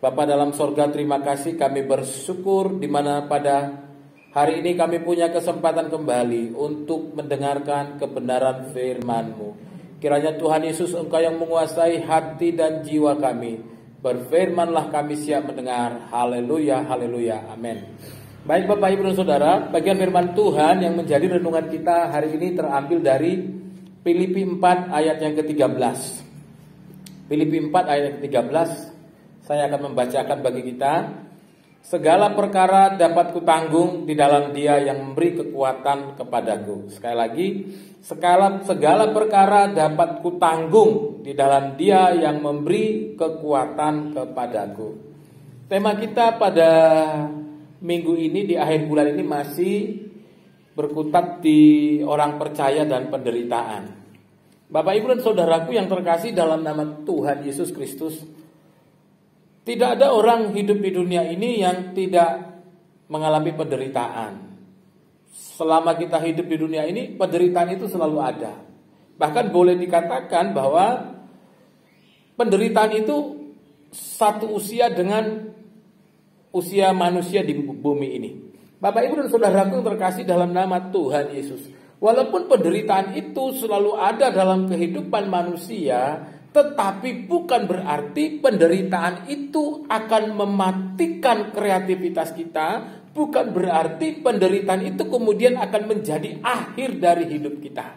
Bapa dalam sorga, terima kasih, kami bersyukur di mana pada hari ini kami punya kesempatan kembali untuk mendengarkan kebenaran firman-Mu. Kiranya Tuhan Yesus, Engkau yang menguasai hati dan jiwa kami. Berfirmanlah, kami siap mendengar. Haleluya, haleluya, amin. Baik Bapak Ibu dan Saudara, bagian firman Tuhan yang menjadi renungan kita hari ini terambil dari Filipi 4 ayat yang ke-13. Filipi 4 ayat yang ke-13. Saya akan membacakan bagi kita. Segala perkara dapat kutanggung di dalam Dia yang memberi kekuatan kepadaku. Sekali lagi, segala perkara dapat kutanggung di dalam Dia yang memberi kekuatan kepadaku. Tema kita pada minggu ini, di akhir bulan ini, masih berkutat di orang percaya dan penderitaan. Bapak Ibu dan Saudaraku yang terkasih dalam nama Tuhan Yesus Kristus, tidak ada orang hidup di dunia ini yang tidak mengalami penderitaan. Selama kita hidup di dunia ini, penderitaan itu selalu ada. Bahkan boleh dikatakan bahwa penderitaan itu satu usia dengan usia manusia di bumi ini. Bapak Ibu dan Saudaraku yang terkasih dalam nama Tuhan Yesus, walaupun penderitaan itu selalu ada dalam kehidupan manusia, tetapi bukan berarti penderitaan itu akan mematikan kreativitas kita. Bukan berarti penderitaan itu kemudian akan menjadi akhir dari hidup kita.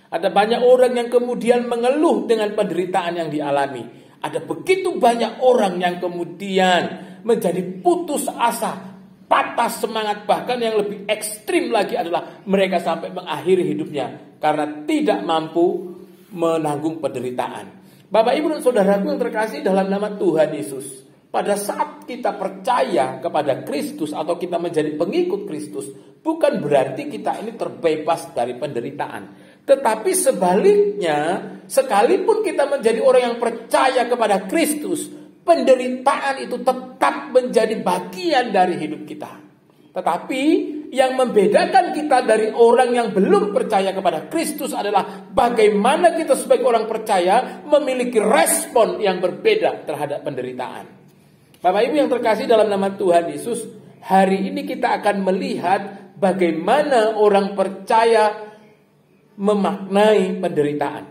Ada banyak orang yang kemudian mengeluh dengan penderitaan yang dialami. Ada begitu banyak orang yang kemudian menjadi putus asa, patah semangat. Bahkan yang lebih ekstrim lagi adalah mereka sampai mengakhiri hidupnya karena tidak mampu menanggung penderitaan. Bapak Ibu dan Saudaraku yang terkasih dalam nama Tuhan Yesus, pada saat kita percaya kepada Kristus atau kita menjadi pengikut Kristus, bukan berarti kita ini terbebas dari penderitaan. Tetapi sebaliknya, sekalipun kita menjadi orang yang percaya kepada Kristus, penderitaan itu tetap menjadi bagian dari hidup kita. Tetapi yang membedakan kita dari orang yang belum percaya kepada Kristus adalah bagaimana kita sebagai orang percaya memiliki respon yang berbeda terhadap penderitaan. Bapak Ibu yang terkasih dalam nama Tuhan Yesus, hari ini kita akan melihat bagaimana orang percaya memaknai penderitaan.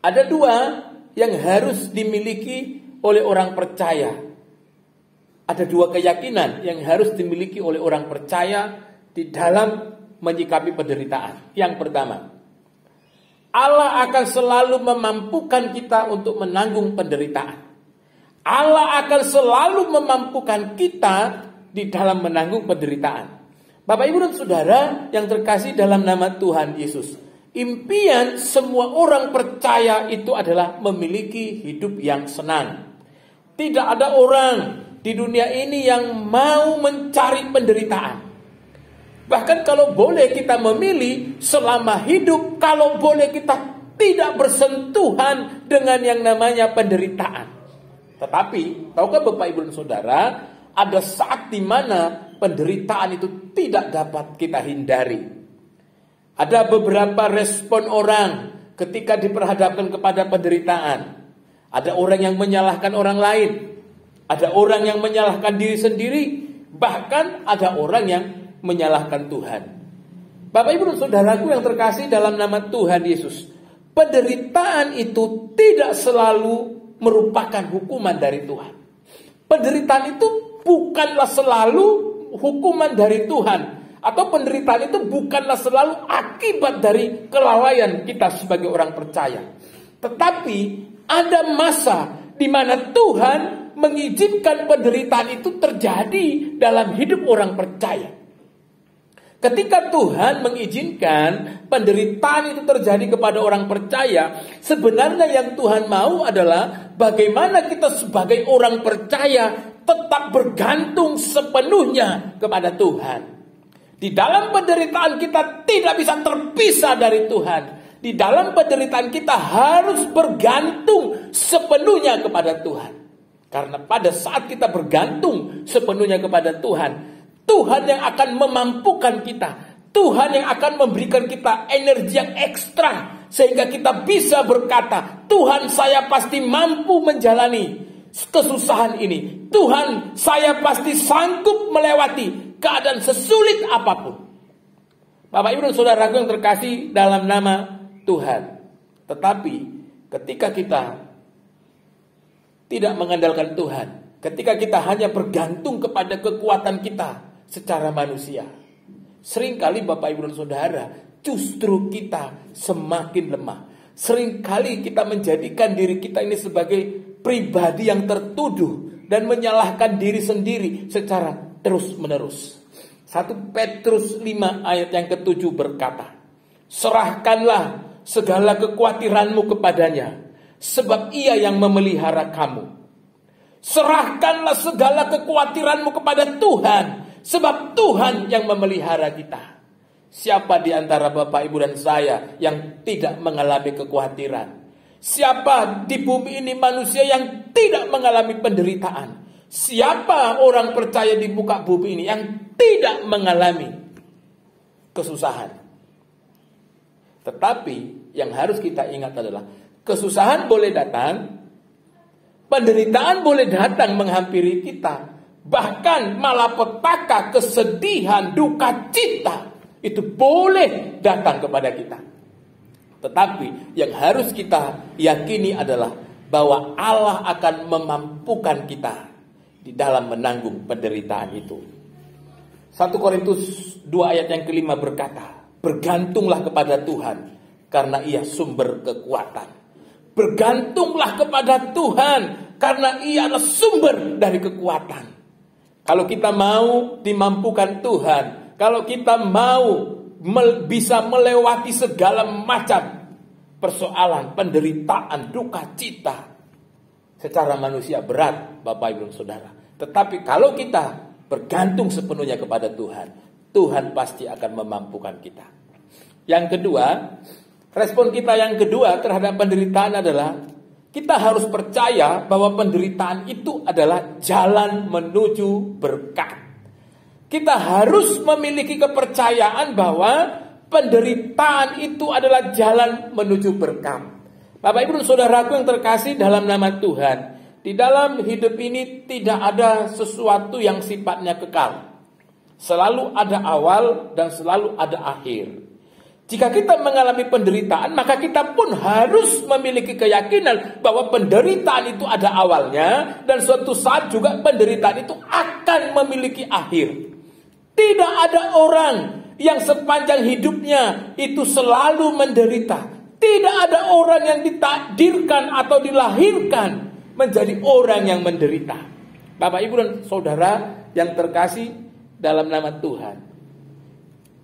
Ada dua yang harus dimiliki oleh orang percaya. Ada dua keyakinan yang harus dimiliki oleh orang percaya di dalam menyikapi penderitaan. Yang pertama, Allah akan selalu memampukan kita untuk menanggung penderitaan. Allah akan selalu memampukan kita di dalam menanggung penderitaan. Bapak Ibu dan Saudara yang terkasih dalam nama Tuhan Yesus, impian semua orang percaya itu adalah memiliki hidup yang senang. Tidak ada orang di dunia ini yang mau mencari penderitaan. Bahkan kalau boleh kita memilih selama hidup, kalau boleh kita tidak bersentuhan dengan yang namanya penderitaan. Tetapi, tahukah Bapak Ibu dan Saudara, ada saat di mana penderitaan itu tidak dapat kita hindari. Ada beberapa respon orang ketika diperhadapkan kepada penderitaan. Ada orang yang menyalahkan orang lain. Ada orang yang menyalahkan diri sendiri. Bahkan ada orang yang menyalahkan Tuhan. Bapak Ibu dan Saudaraku yang terkasih dalam nama Tuhan Yesus, penderitaan itu tidak selalu merupakan hukuman dari Tuhan. Penderitaan itu bukanlah selalu hukuman dari Tuhan. Atau penderitaan itu bukanlah selalu akibat dari kelalaian kita sebagai orang percaya. Tetapi ada masa di mana Tuhan mengizinkan penderitaan itu terjadi dalam hidup orang percaya. Ketika Tuhan mengizinkan penderitaan itu terjadi kepada orang percaya, sebenarnya yang Tuhan mau adalah bagaimana kita sebagai orang percaya tetap bergantung sepenuhnya kepada Tuhan. Di dalam penderitaan kita tidak bisa terpisah dari Tuhan. Di dalam penderitaan kita harus bergantung sepenuhnya kepada Tuhan. Karena pada saat kita bergantung sepenuhnya kepada Tuhan, Tuhan yang akan memampukan kita. Tuhan yang akan memberikan kita energi yang ekstra. Sehingga kita bisa berkata, Tuhan, saya pasti mampu menjalani kesusahan ini. Tuhan, saya pasti sanggup melewati keadaan sesulit apapun. Bapak Ibu dan Saudaraku yang terkasih dalam nama Tuhan. Tetapi ketika kita tidak mengandalkan Tuhan, ketika kita hanya bergantung kepada kekuatan kita secara manusia, seringkali Bapak Ibu dan Saudara, justru kita semakin lemah. Seringkali kita menjadikan diri kita ini sebagai pribadi yang tertuduh dan menyalahkan diri sendiri secara terus-menerus. 1 Petrus 5 ayat yang ke-7 berkata, serahkanlah segala kekhawatiranmu kepadanya, sebab ia yang memelihara kamu. Serahkanlah segala kekhawatiranmu kepada Tuhan, sebab Tuhan yang memelihara kita. Siapa di antara Bapak, Ibu, dan saya yang tidak mengalami kekhawatiran? Siapa di bumi ini manusia yang tidak mengalami penderitaan? Siapa orang percaya di muka bumi ini yang tidak mengalami kesusahan? Tetapi yang harus kita ingat adalah kesusahan boleh datang, penderitaan boleh datang menghampiri kita, bahkan malapetaka, kesedihan, duka cita itu boleh datang kepada kita. Tetapi yang harus kita yakini adalah bahwa Allah akan memampukan kita di dalam menanggung penderitaan itu. 1 Korintus 2 ayat yang ke-5 berkata, bergantunglah kepada Tuhan karena ia sumber kekuatan. Bergantunglah kepada Tuhan karena ia adalah sumber dari kekuatan. Kalau kita mau dimampukan Tuhan, kalau kita mau bisa melewati segala macam persoalan, penderitaan, duka cita, secara manusia berat, Bapak Ibu Saudara. Tetapi kalau kita bergantung sepenuhnya kepada Tuhan, Tuhan pasti akan memampukan kita. Yang kedua, respon kita yang kedua terhadap penderitaan adalah kita harus percaya bahwa penderitaan itu adalah jalan menuju berkat. Kita harus memiliki kepercayaan bahwa penderitaan itu adalah jalan menuju berkat. Bapak Ibu dan Saudaraku yang terkasih dalam nama Tuhan, di dalam hidup ini tidak ada sesuatu yang sifatnya kekal. Selalu ada awal dan selalu ada akhir. Jika kita mengalami penderitaan, maka kita pun harus memiliki keyakinan bahwa penderitaan itu ada awalnya dan suatu saat juga penderitaan itu akan memiliki akhir. Tidak ada orang yang sepanjang hidupnya itu selalu menderita. Tidak ada orang yang ditakdirkan atau dilahirkan menjadi orang yang menderita. Bapak, Ibu, dan Saudara yang terkasih dalam nama Tuhan,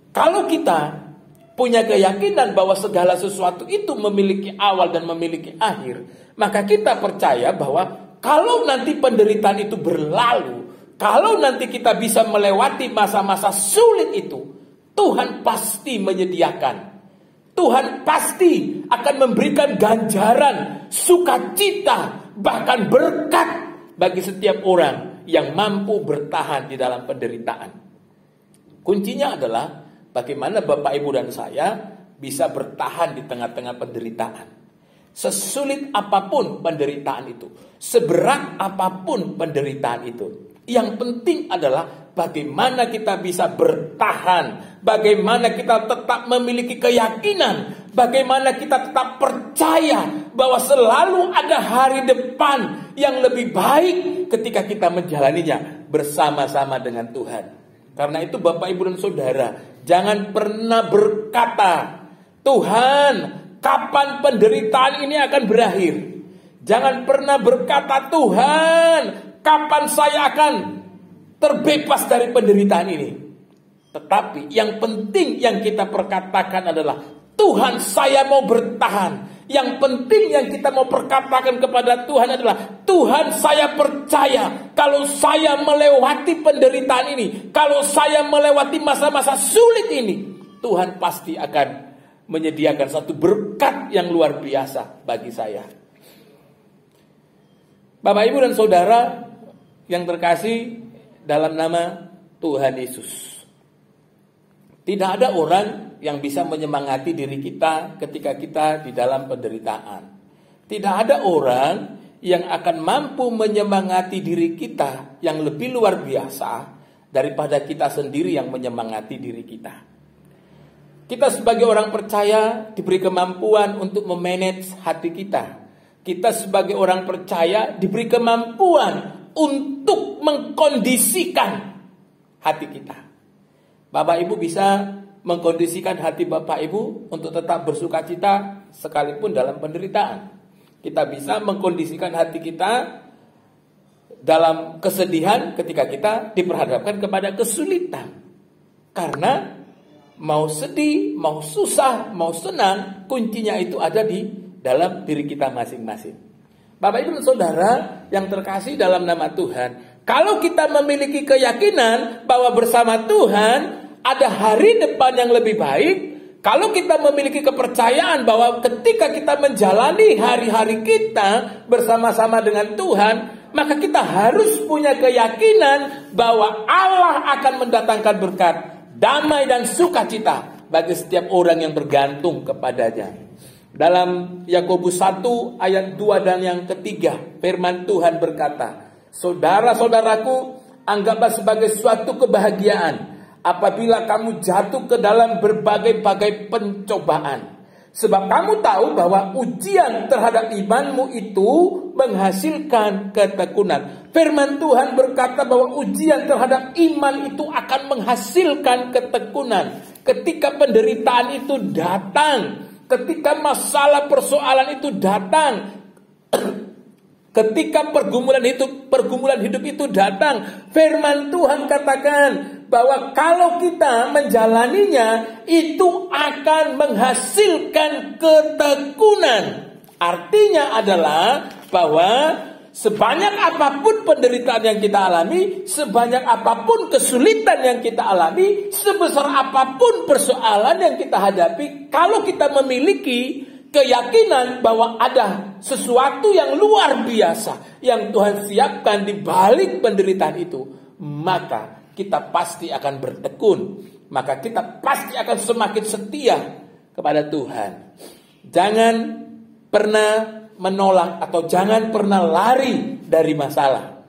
kalau kita punya keyakinan bahwa segala sesuatu itu memiliki awal dan memiliki akhir, maka kita percaya bahwa kalau nanti penderitaan itu berlalu, kalau nanti kita bisa melewati masa-masa sulit itu, Tuhan pasti menyediakan. Tuhan pasti akan memberikan ganjaran, sukacita, bahkan berkat bagi setiap orang yang mampu bertahan di dalam penderitaan. Kuncinya adalah bagaimana Bapak, Ibu, dan saya bisa bertahan di tengah-tengah penderitaan. Sesulit apapun penderitaan itu, seberat apapun penderitaan itu, yang penting adalah bagaimana kita bisa bertahan, bagaimana kita tetap memiliki keyakinan, bagaimana kita tetap percaya bahwa selalu ada hari depan yang lebih baik ketika kita menjalaninya bersama-sama dengan Tuhan. Karena itu Bapak, Ibu, dan Saudara, jangan pernah berkata, Tuhan, kapan penderitaan ini akan berakhir? Jangan pernah berkata, Tuhan, kapan saya akan terbebas dari penderitaan ini? Tetapi yang penting yang kita perkatakan adalah, Tuhan, saya mau bertahan. Yang penting yang kita mau perkatakan kepada Tuhan adalah, Tuhan, saya percaya kalau saya melewati penderitaan ini, kalau saya melewati masa-masa sulit ini, Tuhan pasti akan menyediakan satu berkat yang luar biasa bagi saya. Bapak, Ibu, dan Saudara yang terkasih dalam nama Tuhan Yesus, tidak ada orang yang bisa menyemangati diri kita ketika kita di dalam penderitaan. Tidak ada orang yang akan mampu menyemangati diri kita yang lebih luar biasa daripada kita sendiri yang menyemangati diri kita. Kita sebagai orang percaya diberi kemampuan untuk memanage hati kita. Kita sebagai orang percaya diberi kemampuan untuk mengkondisikan hati kita. Bapak Ibu bisa mengkondisikan hati Bapak Ibu untuk tetap bersuka cita sekalipun dalam penderitaan. Kita bisa mengkondisikan hati kita dalam kesedihan ketika kita diperhadapkan kepada kesulitan. Karena mau sedih, mau susah, mau senang, kuncinya itu ada di dalam diri kita masing-masing. Bapak Ibu dan Saudara yang terkasih dalam nama Tuhan, kalau kita memiliki keyakinan bahwa bersama Tuhan ada hari depan yang lebih baik, kalau kita memiliki kepercayaan bahwa ketika kita menjalani hari-hari kita bersama-sama dengan Tuhan, maka kita harus punya keyakinan bahwa Allah akan mendatangkan berkat, damai dan sukacita bagi setiap orang yang bergantung kepadanya. Dalam Yakobus 1 ayat 2 dan yang ketiga, firman Tuhan berkata, saudara-saudaraku, anggaplah sebagai suatu kebahagiaan apabila kamu jatuh ke dalam berbagai-bagai pencobaan. Sebab kamu tahu bahwa ujian terhadap imanmu itu menghasilkan ketekunan. Firman Tuhan berkata bahwa ujian terhadap iman itu akan menghasilkan ketekunan. Ketika penderitaan itu datang, ketika masalah persoalan itu datang, ketika pergumulan hidup itu datang, firman Tuhan katakan bahwa kalau kita menjalaninya itu akan menghasilkan ketekunan. Artinya adalah bahwa sebanyak apapun penderitaan yang kita alami, sebanyak apapun kesulitan yang kita alami, sebesar apapun persoalan yang kita hadapi, kalau kita memiliki keyakinan bahwa ada sesuatu yang luar biasa yang Tuhan siapkan di balik penderitaan itu, maka kita pasti akan bertekun, maka kita pasti akan semakin setia kepada Tuhan. Jangan pernah menolak atau jangan pernah lari dari masalah.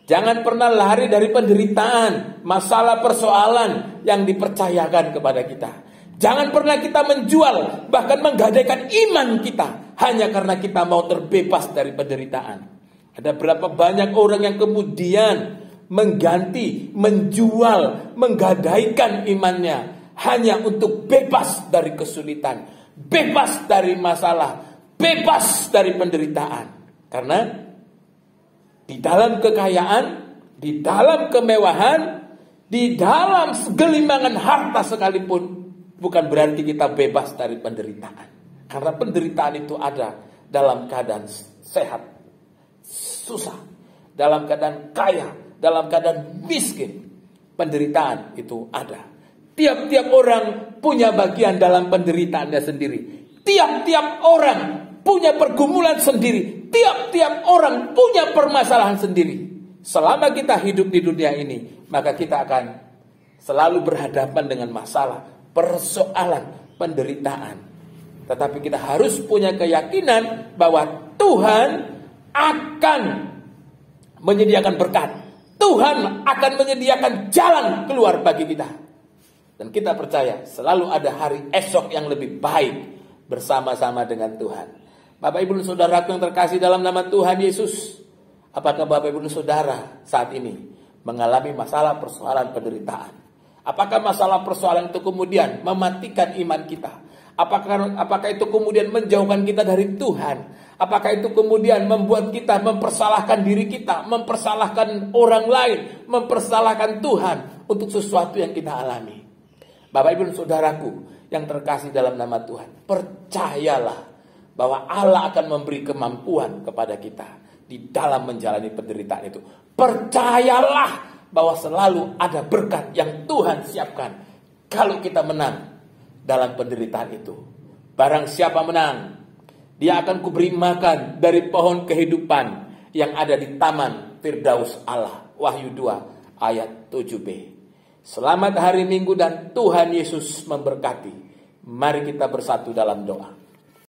Jangan pernah lari dari penderitaan, masalah, persoalan yang dipercayakan kepada kita. Jangan pernah kita menjual, bahkan menggadaikan iman kita hanya karena kita mau terbebas dari penderitaan. Ada berapa banyak orang yang kemudian mengganti, menjual, menggadaikan imannya hanya untuk bebas dari kesulitan, bebas dari masalah, bebas dari penderitaan. Karena di dalam kekayaan, di dalam kemewahan, di dalam segelimangan harta sekalipun, bukan berarti kita bebas dari penderitaan. Karena penderitaan itu ada dalam keadaan sehat, susah, dalam keadaan kaya, dalam keadaan miskin. Penderitaan itu ada. Tiap-tiap orang punya bagian dalam penderitaannya sendiri. Tiap-tiap orang punya pergumulan sendiri. Tiap-tiap orang punya permasalahan sendiri. Selama kita hidup di dunia ini, maka kita akan selalu berhadapan dengan masalah, persoalan, penderitaan. Tetapi kita harus punya keyakinan bahwa Tuhan akan menyediakan berkat. Tuhan akan menyediakan jalan keluar bagi kita. Dan kita percaya selalu ada hari esok yang lebih baik bersama-sama dengan Tuhan. Bapak Ibu dan Saudaraku yang terkasih dalam nama Tuhan Yesus, apakah Bapak Ibu dan Saudara saat ini mengalami masalah, persoalan, penderitaan? Apakah masalah persoalan itu kemudian mematikan iman kita? Apakah itu kemudian menjauhkan kita dari Tuhan? Apakah itu kemudian membuat kita mempersalahkan diri kita, mempersalahkan orang lain, mempersalahkan Tuhan untuk sesuatu yang kita alami? Bapak Ibu dan Saudaraku yang terkasih dalam nama Tuhan, percayalah bahwa Allah akan memberi kemampuan kepada kita di dalam menjalani penderitaan itu. Percayalah bahwa selalu ada berkat yang Tuhan siapkan kalau kita menang dalam penderitaan itu. Barang siapa menang, dia akan kuberi makan dari pohon kehidupan yang ada di taman Firdaus Allah. Wahyu 2 ayat 7b. Selamat hari Minggu dan Tuhan Yesus memberkati. Mari kita bersatu dalam doa.